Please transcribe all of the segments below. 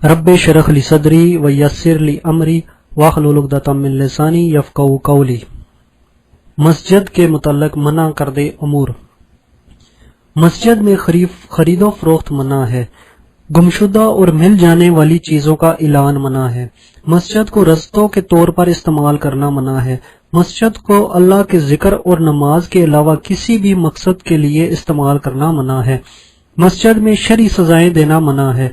رب اشرح لی صدری ویسر لی امری واحلل عقدۃ من لسانی یفقہوا قولی۔ مسجد کے متعلق منع کردہ امور۔ مسجد میں خرید و فروخت منع ہے۔ گمشدہ اور مل جانے والی چیزوں کا اعلان منع ہے۔ مسجد کو رستوں کے طور پر استعمال کرنا منع ہے۔ مسجد کو اللہ کے ذکر اور نماز کے علاوہ کسی بھی مقصد کے لیے استعمال کرنا منع ہے۔ مسجد میں شرعی سزائیں دینا منع ہے۔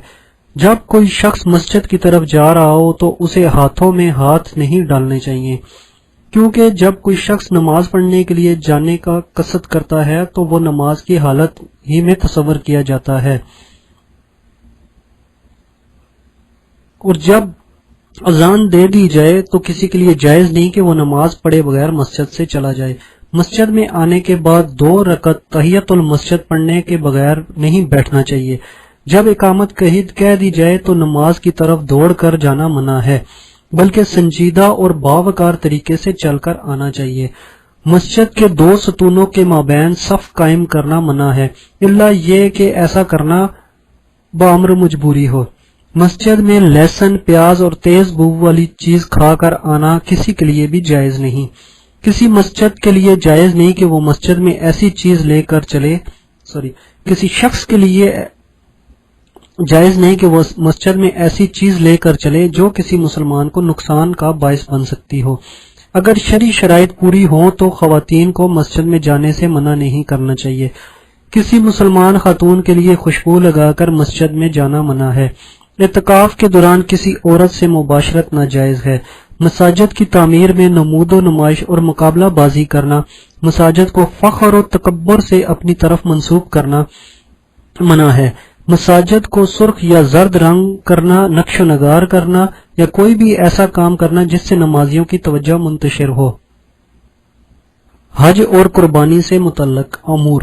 جب کوئی شخص مسجد کی طرف جا رہا ہو تو اسے ہاتھوں میں ہاتھ نہیں ڈالنے چاہیے، کیونکہ جب کوئی شخص نماز پڑھنے کے لیے جانے کا قصد کرتا ہے تو وہ نماز کی حالت ہی میں تصور کیا جاتا ہے، اور جب اذان دے دی جائے تو کسی کے لیے جائز نہیں کہ وہ نماز پڑھے بغیر مسجد سے چلا جائے۔ مسجد میں آنے کے بعد 2 رکعت تحیۃ المسجد پڑھنے کے بغیر نہیں بیٹھنا چاہیے۔ جب اقامت کہہ دی جائے تو نماز کی طرف دوڑ کر جانا منع ہے، بلکہ سنجیدہ اور باوقار طریقے سے چل کر آنا چاہیے۔ مسجد کے 2 ستونوں کے مابین صف قائم کرنا منع ہے، الا یہ کہ ایسا کرنا بامر مجبوری ہو۔ مسجد میں لہسن، پیاز اور تیز بو والی چیز کھا کر آنا کسی کے لیے بھی جائز نہیں۔ کسی مسجد کے لیے جائز نہیں کہ وہ مسجد میں ایسی چیز لے کر چلے کسی شخص کے لیے جائز نہیں کہ وہ مسجد میں ایسی چیز لے کر چلے جو کسی مسلمان کو نقصان کا باعث بن سکتی ہو۔ اگر شرعی شرائط پوری ہوں تو خواتین کو مسجد میں جانے سے منع نہیں کرنا چاہیے۔ کسی مسلمان خاتون کے لیے خوشبو لگا کر مسجد میں جانا منع ہے۔ اعتکاف کے دوران کسی عورت سے مباشرت ناجائز ہے۔ مساجد کی تعمیر میں نمود و نمائش اور مقابلہ بازی کرنا، مساجد کو فخر و تکبر سے اپنی طرف منسوب کرنا منع ہے۔ مساجد کو سرخ یا زرد رنگ کرنا، نقش و نگار کرنا یا کوئی بھی ایسا کام کرنا جس سے نمازیوں کی توجہ منتشر ہو۔ حج اور قربانی سے متعلق امور۔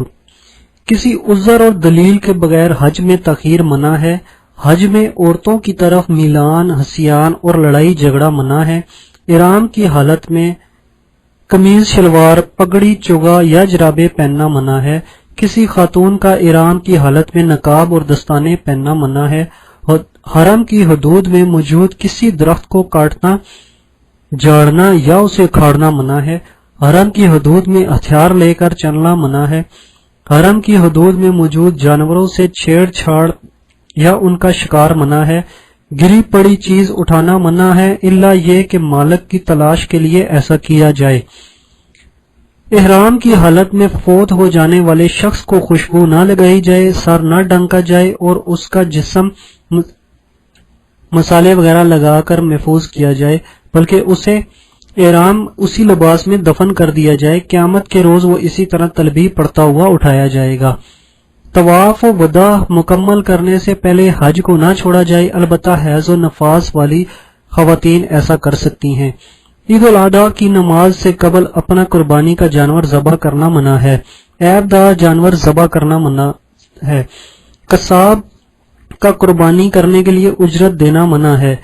کسی عذر اور دلیل کے بغیر حج میں تاخیر منع ہے۔ حج میں عورتوں کی طرف میلان، ہسیان اور لڑائی جھگڑا منع ہے۔ احرام کی حالت میں قمیض شلوار، پگڑی، چوگا یا جرابے پہننا منع ہے۔ کسی خاتون کا احرام کی حالت میں نقاب اور دستانے پہننا منع ہے۔ حرم کی حدود میں موجود کسی درخت کو کاٹنا، جاڑنا یا اسے اکھاڑنا منع ہے۔ حرم کی حدود میں ہتھیار لے کر چلنا منع ہے۔ حرم کی حدود میں موجود جانوروں سے چھیڑ چھاڑ یا ان کا شکار منع ہے۔ گری پڑی چیز اٹھانا منع ہے، الا یہ کہ مالک کی تلاش کے لیے ایسا کیا جائے۔ احرام کی حالت میں فوت ہو جانے والے شخص کو خوشبو نہ لگائی جائے، سر نہ ڈھانکا جائے اور اس کا جسم مسالے وغیرہ لگا کر محفوظ کیا جائے، بلکہ اسے احرام اسی لباس میں دفن کر دیا جائے۔ قیامت کے روز وہ اسی طرح تلبیہ پڑھتا ہوا اٹھایا جائے گا۔ طواف و وداع مکمل کرنے سے پہلے حج کو نہ چھوڑا جائے، البتہ حیض و نفاس والی خواتین ایسا کر سکتی ہیں۔ عید الاضحیٰ کی نماز سے قبل اپنا قربانی کا جانور ذبح کرنا منع ہے۔ عیب دار جانور ذبح کرنا منع ہے۔ قصاب کا قربانی کرنے کے لیے اجرت دینا منع ہے۔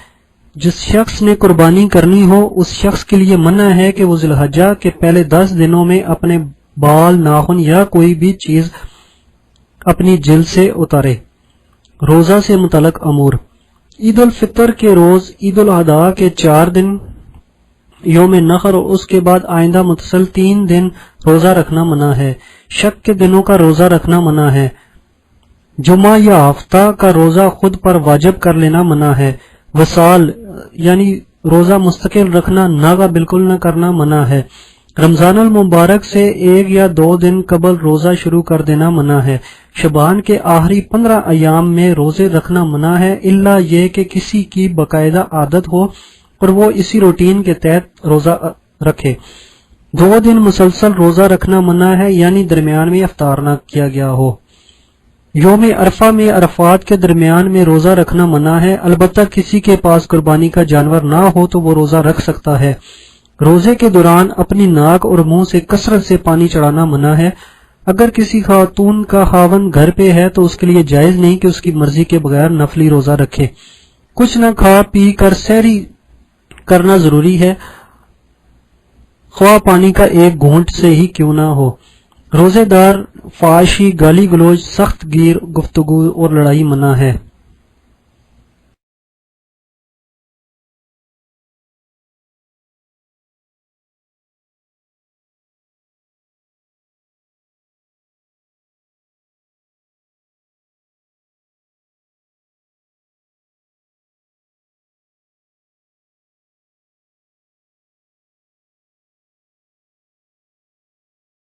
جس شخص نے قربانی کرنی ہو اس شخص کے لیے منع ہے کہ وہ ذی الحجہ کے پہلے 10 دنوں میں اپنے بال، ناخن یا کوئی بھی چیز اپنی جلد سے اتارے۔ روزہ سے متعلق امور۔ عید الفطر کے روز، عید الاضحیٰ کے 4 دن، یوم نحر اور اس کے بعد آئندہ متصل 3 دن روزہ رکھنا منع ہے۔ شک کے دنوں کا روزہ رکھنا منع ہے۔ جمعہ یا ہفتہ کا روزہ خود پر واجب کر لینا منع ہے۔ وصال یعنی روزہ مستقل رکھنا، ناغہ بالکل نہ کرنا منع ہے۔ رمضان المبارک سے 1 یا 2 دن قبل روزہ شروع کر دینا منع ہے۔ شعبان کے آخری 15 ایام میں روزے رکھنا منع ہے، الا یہ کہ کسی کی باقاعدہ عادت ہو اور وہ اسی روٹین کے تحت روزہ رکھے۔ 2 دن مسلسل روزہ رکھنا منع ہے، یعنی درمیان میں افطار نہ کیا گیا ہو۔ یوم عرفہ میں عرفات کے درمیان میں روزہ رکھنا منع ہے، البتہ کسی کے پاس قربانی کا جانور نہ ہو تو وہ روزہ رکھ سکتا ہے۔ روزے کے دوران اپنی ناک اور منہ سے کثرت سے پانی چڑھانا منع ہے۔ اگر کسی خاتون کا خاوند گھر پہ ہے تو اس کے لیے جائز نہیں کہ اس کی مرضی کے بغیر نفلی روزہ رکھے۔ کچھ نہ کھا پی کر سحری کرنا ضروری ہے، خواہ پانی کا 1 گھونٹ سے ہی کیوں نہ ہو۔ روزے دار فحاشی، گالی گلوچ، سخت گیر گفتگو اور لڑائی منع ہے۔